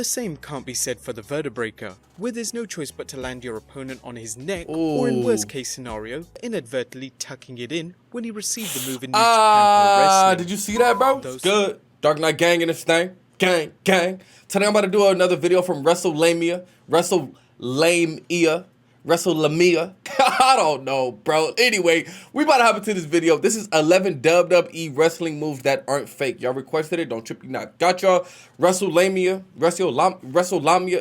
The same can't be said for the Verda Breaker, where there's no choice but to land your opponent on his neck, or in worst case scenario, inadvertently tucking it in when he received the move in New Japan Pro Wrestling. Did you see that, bro? Good. Dark Knight gang in this thing. Gang, gang. Today I'm about to do another video from WrestleLamia. WrestleLamia. I don't know, bro. Anyway, we about to hop into this video. This is 11 WWE wrestling moves that aren't fake. Y'all requested it. Don't trip you not. Got y'all. WrestleLamia.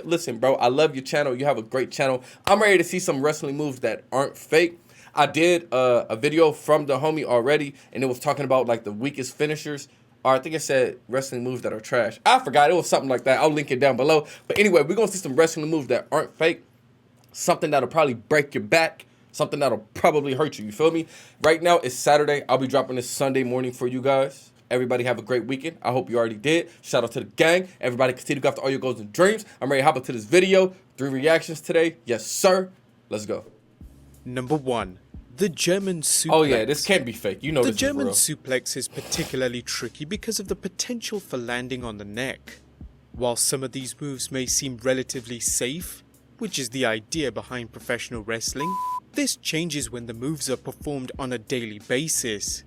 Listen, bro, I love your channel. You have a great channel. I'm ready to see some wrestling moves that aren't fake. I did a video from the homie already, and it was talking about like the weakest finishers. Or I think it said wrestling moves that are trash. I forgot. It was something like that. I'll link it down below. But anyway, we're going to see some wrestling moves that aren't fake. Something that'll probably break your back. Something that'll probably hurt you. You feel me? Right now, it's Saturday. I'll be dropping this Sunday morning for you guys. Everybody have a great weekend. I hope you already did. Shout out to the gang. Everybody continue to go after all your goals and dreams. I'm ready to hop into this video. 3 reactions today. Yes, sir. Let's go. Number 1. The German suplex. Oh yeah, this can't be fake. You know this is real. The German suplex is particularly tricky because of the potential for landing on the neck. While some of these moves may seem relatively safe, which is the idea behind professional wrestling, this changes when the moves are performed on a daily basis.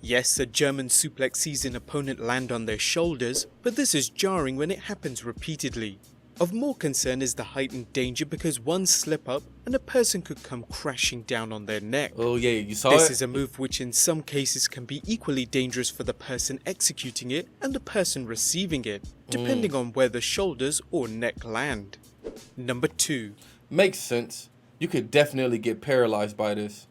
Yes, a German suplex sees an opponent land on their shoulders, but this is jarring when it happens repeatedly. Of more concern is the heightened danger because one slip up and a person could come crashing down on their neck. Oh yeah, you saw it? This is a move which in some cases can be equally dangerous for the person executing it and the person receiving it, depending on where the shoulders or neck land. Number 2. Makes sense. You could definitely get paralyzed by this.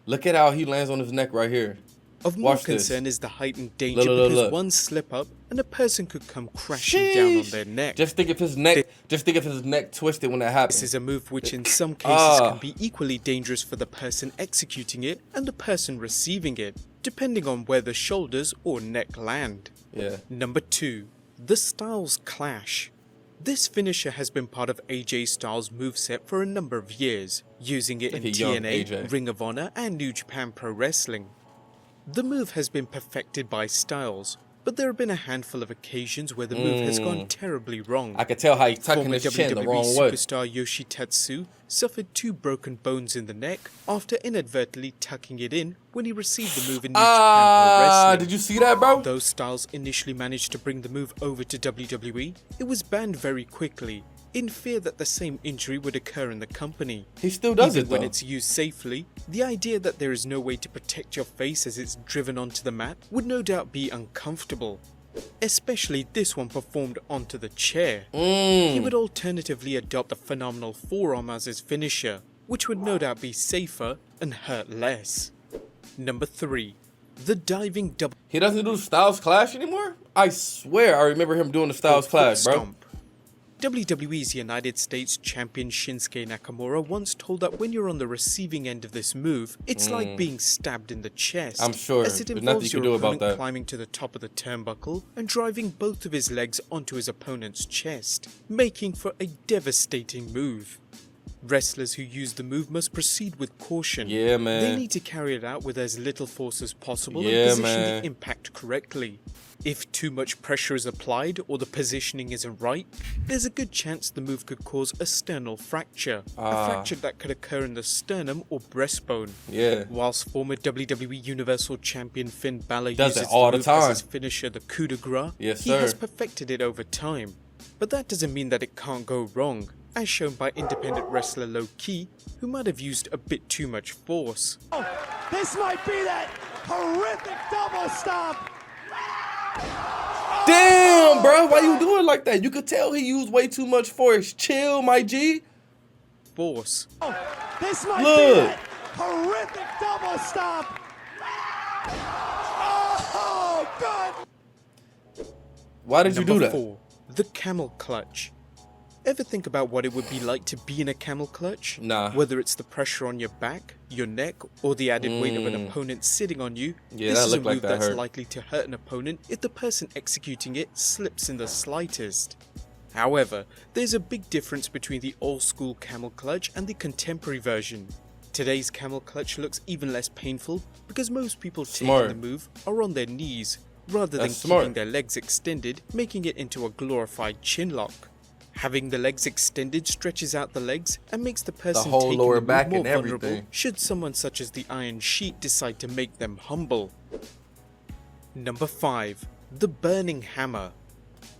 Look at how he lands on his neck right here. Of more concern is the heightened danger because one slip up and a person could come crashing down on their neck. Just think if his neck twisted when that happens. This is a move which in some cases can be equally dangerous for the person executing it and the person receiving it, depending on where the shoulders or neck land. Yeah. Number 2. The Styles Clash. This finisher has been part of AJ Styles' moveset for a number of years, using it in TNA, Ring of Honor and New Japan Pro Wrestling. The move has been perfected by Styles, but there have been a handful of occasions where the move has gone terribly wrong. I can tell how he's tucking his chin the wrong way. Superstar Yoshitatsu suffered 2 broken bones in the neck after inadvertently tucking it in when he received the move in New Japan Pro Wrestling. Did you see that, bro? Though Styles initially managed to bring the move over to WWE, it was banned very quickly, in fear that the same injury would occur in the company. He still does it though. When it's used safely, the idea that there is no way to protect your face as it's driven onto the mat would no doubt be uncomfortable. Especially this one performed onto the chair. He would alternatively adopt the phenomenal forearm as his finisher, which would no doubt be safer and hurt less. Number 3. The diving double. He doesn't do Styles Clash anymore? I swear I remember him doing the Styles Clash, bro. WWE's United States champion Shinsuke Nakamura once told that when you're on the receiving end of this move, it's like being stabbed in the chest. I'm sure. As it involves your opponent climbing to the top of the turnbuckle and driving both of his legs onto his opponent's chest, making for a devastating move. Wrestlers who use the move must proceed with caution. Yeah, man. They need to carry it out with as little force as possible and position the impact correctly. If too much pressure is applied or the positioning isn't right, there's a good chance the move could cause a sternal fracture, a fracture that could occur in the sternum or breastbone. Yeah. Whilst former WWE Universal Champion Finn Balor does uses it all the the move as time. his finisher, the coup de grace, Yes, he has perfected it over time. But that doesn't mean that it can't go wrong, as shown by independent wrestler Low Key, who might have used a bit too much force. Oh, this might be that horrific double stomp. Damn, bro, why you doing like that? You could tell he used way too much force. Chill, my G. Force. Oh, this might be that horrific double stomp. Oh, God. Why did you do that? Number 4. The Camel Clutch. Ever think about what it would be like to be in a camel clutch? Nah. Whether it's the pressure on your back, your neck, or the added weight of an opponent sitting on you, Yeah, this that is a looked like move that that's hurt. likely to hurt an opponent if the person executing it slips in the slightest. However, there's a big difference between the old school camel clutch and the contemporary version. Today's camel clutch looks even less painful because most people taking the move are on their knees, rather than That's smart. keeping their legs extended, making it into a glorified chin lock. Having the legs extended stretches out the legs and makes the person whole taking lower the move back more and vulnerable everything. should someone such as the Iron Sheik decide to make them humble. Number 5. The Burning Hammer.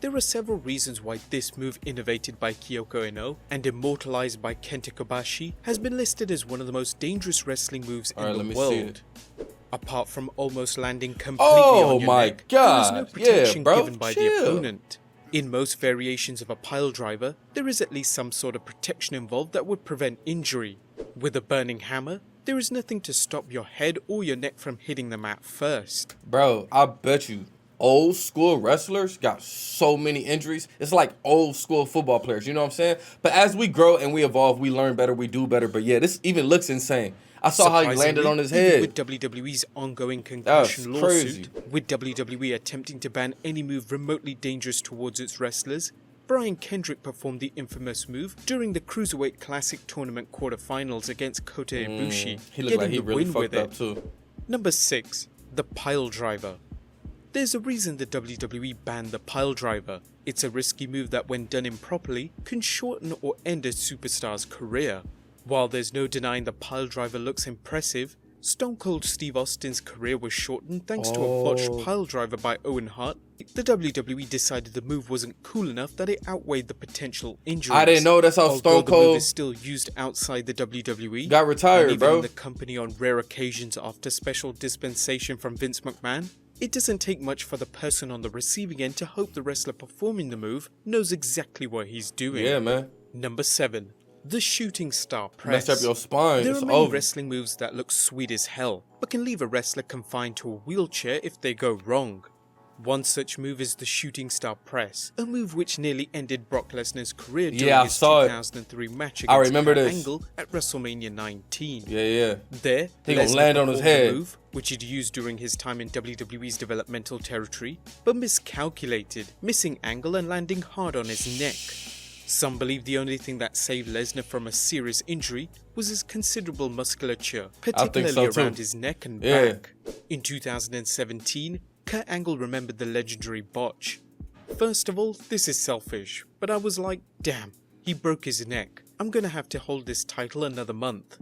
There are several reasons why this move, innovated by Kyoko Ino and immortalized by Kenta Kobashi, has been listed as one of the most dangerous wrestling moves in Alright, the let me see world. it. Apart from almost landing completely Oh on your my neck, God. there is no Yeah, protection bro, given by the chill. opponent. In most variations of a pile driver, there is at least some sort of protection involved that would prevent injury. With a burning hammer, there is nothing to stop your head or your neck from hitting the mat first. Bro, I bet you old school wrestlers got so many injuries. It's like old school football players, you know what I'm saying? But as we grow and we evolve, we learn better, we do better. But yeah, this even looks insane. I saw how he landed on his even head. with WWE's ongoing That's concussion crazy. lawsuit, with WWE attempting to ban any move remotely dangerous towards its wrestlers, Brian Kendrick performed the infamous move during the Cruiserweight Classic Tournament quarterfinals against Kota Ibushi, He looked like getting he the really win with fucked up it. too. Number 6. The Pile Driver. There's a reason the WWE banned the pile driver. It's a risky move that, when done improperly, can shorten or end a superstar's career. While there's no denying the pile driver looks impressive, Stone Cold Steve Austin's career was shortened thanks to a botched pile driver by Owen Hart. The WWE decided the move wasn't cool enough that it outweighed the potential injuries. I didn't know that's how Although Stone the move Cold is still used outside the WWE. got retired, and even bro. in the company on rare occasions after special dispensation from Vince McMahon. It doesn't take much for the person on the receiving end to hope the wrestler performing the move knows exactly what he's doing. Yeah, man. Number 7. The Shooting Star Press. Messed up your spine. There It's are many over. wrestling moves that look sweet as hell, but can leave a wrestler confined to a wheelchair if they go wrong. One such move is the Shooting Star Press, a move which nearly ended Brock Lesnar's career during Yeah, I his saw it. 2003 match I against remember Kurt this. Angle at WrestleMania 19. Yeah. There, He gonna Lesnar land on his performed the head. move, which he'd used during his time in WWE's developmental territory, but miscalculated, missing Angle and landing hard on his neck. Some believe the only thing that saved Lesnar from a serious injury was his considerable musculature, particularly so, too. around his neck and Yeah. back. In 2017, Kurt Angle remembered the legendary botch. First of all, this is selfish, but I was like, damn, he broke his neck. I'm gonna have to hold this title another month.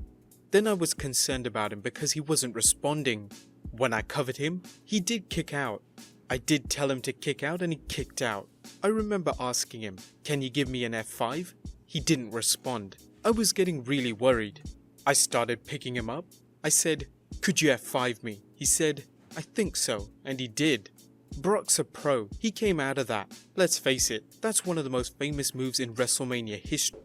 Then I was concerned about him because he wasn't responding. When I covered him, he did kick out. I did tell him to kick out and he kicked out. I remember asking him, can you give me an F5? He didn't respond. I was getting really worried. I started picking him up. I said, could you F5 me? He said, I think so, and he did. Brock's a pro. He came out of that. Let's face it, that's one of the most famous moves in WrestleMania history.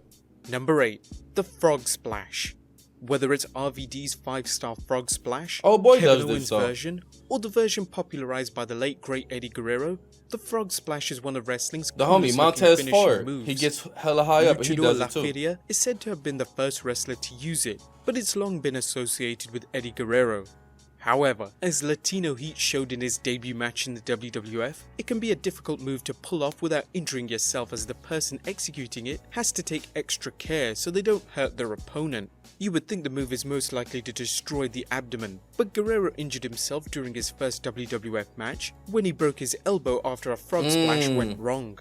Number 8. The Frog Splash. Whether it's RVD's 5-star Frog Splash, Oh boy, Kevin does this Owens' so. version, or the version popularized by the late great Eddie Guerrero, the Frog Splash is one of wrestling's The homie coolest Montez looking finishing Ford. moves. He gets hella high up and he Luchador does it too. Laferia is said to have been the first wrestler to use it, but it's long been associated with Eddie Guerrero. However, as Latino Heat showed in his debut match in the WWF, it can be a difficult move to pull off without injuring yourself, as the person executing it has to take extra care so they don't hurt their opponent. You would think the move is most likely to destroy the abdomen, but Guerrero injured himself during his first WWF match when he broke his elbow after a frog splash went wrong.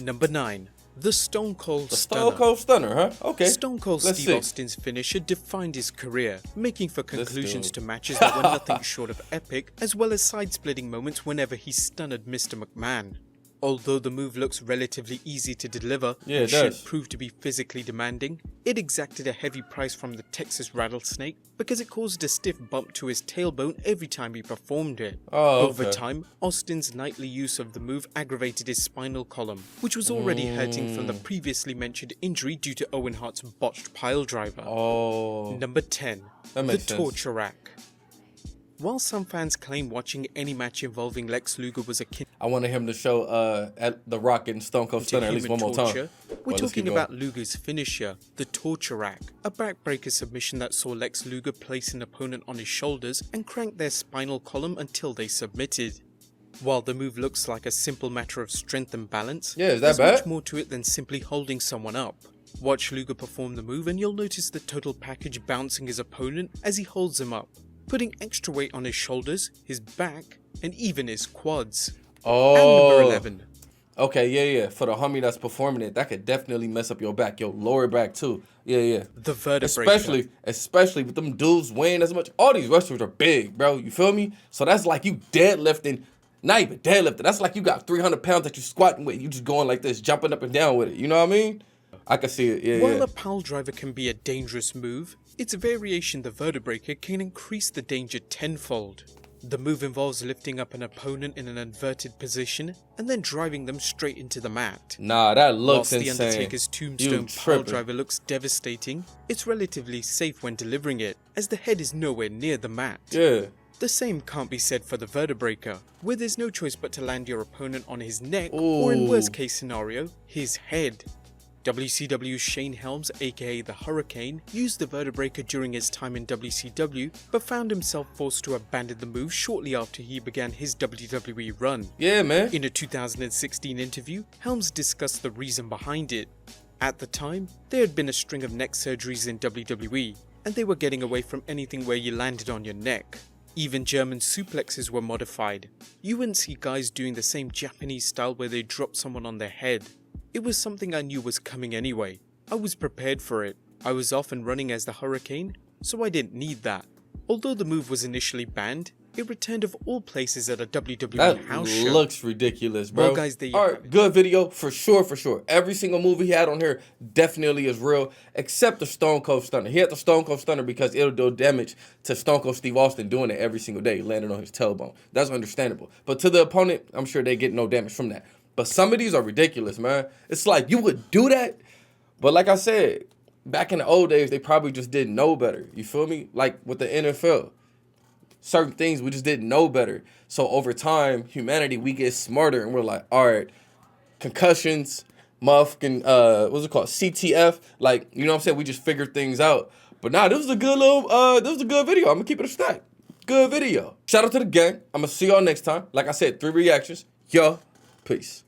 Number 9. The Stone Cold The Stunner. Stone Cold Stunner, huh? Okay. Stone Cold Let's Steve see. Austin's finisher defined his career, making for conclusions dude. to matches that were nothing short of epic, as well as side-splitting moments whenever he stunned Mr. McMahon. Although the move looks relatively easy to deliver Yeah, it and should does. prove to be physically demanding, it exacted a heavy price from the Texas Rattlesnake because it caused a stiff bump to his tailbone every time he performed it. Oh, Over okay. time, Austin's nightly use of the move aggravated his spinal column, which was already hurting from the previously mentioned injury due to Owen Hart's botched pile driver. Oh. Number 10. That The makes sense. Torture Rack. While some fans claim watching any match involving Lex Luger was akin I wanted him to show at The Rock and Stone Cold to Stunner at least human one more torture, time. we're Well, let's talking keep about going. Luger's finisher, the Torture Rack, a backbreaker submission that saw Lex Luger place an opponent on his shoulders and crank their spinal column until they submitted. While the move looks like a simple matter of strength and balance, Yeah, is that there's bad? much more to it than simply holding someone up. Watch Luger perform the move and you'll notice the total package bouncing his opponent as he holds him up. putting extra weight on his shoulders, his back, and even his quads. Oh. And number 11. Okay, yeah. For the homie that's performing it, that could definitely mess up your back, your lower back too. Yeah. The Verda Breaker. Especially with them dudes weighing as much. All these wrestlers are big, bro. You feel me? So that's like you deadlifting, not even deadlifting. That's like you got 300 pounds that you squatting with. You just going like this, jumping up and down with it. You know what I mean? I can see it. Yeah. While a pile driver can be a dangerous move, its variation, the Verda Breaker, can increase the danger tenfold. The move involves lifting up an opponent in an inverted position and then driving them straight into the mat. Nah, that looks Whilst insane. the Undertaker's tombstone pile driver looks devastating, it's relatively safe when delivering it, as the head is nowhere near the mat. Yeah. The same can't be said for the Verda Breaker, where there's no choice but to land your opponent on his neck, or in worst case scenario, his head. WCW's Shane Helms, aka the Hurricane, used the Verda Breaker during his time in WCW, but found himself forced to abandon the move shortly after he began his WWE run. Yeah, man. In a 2016 interview, Helms discussed the reason behind it. At the time, there had been a string of neck surgeries in WWE, and they were getting away from anything where you landed on your neck. Even German suplexes were modified. You wouldn't see guys doing the same Japanese style where they drop someone on their head. It was something I knew was coming anyway. I was prepared for it. I was off and running as the Hurricane, so I didn't need that. Although the move was initially banned, it returned of all places at a WWE house show. That looks ridiculous, bro. Well, guys, there you All have right, it. good video, for sure. Every single move he had on here definitely is real, except the Stone Cold Stunner. He had the Stone Cold Stunner because it'll do damage to Stone Cold Steve Austin doing it every single day, landing on his tailbone. That's understandable. But to the opponent, I'm sure they get no damage from that. But some of these are ridiculous, man. It's like, you would do that? But like I said, back in the old days, they probably just didn't know better. You feel me? Like with the NFL. Certain things we just didn't know better. So over time, humanity, we get smarter and we're like, all right, concussions, motherfucking, what's it called? CTF. Like, you know what I'm saying? We just figured things out. But nah, this was a good little, this was a good video. I'm gonna keep it a stack. Good video. Shout out to the gang. I'm gonna see y'all next time. Like I said, 3 reactions. Yo, peace.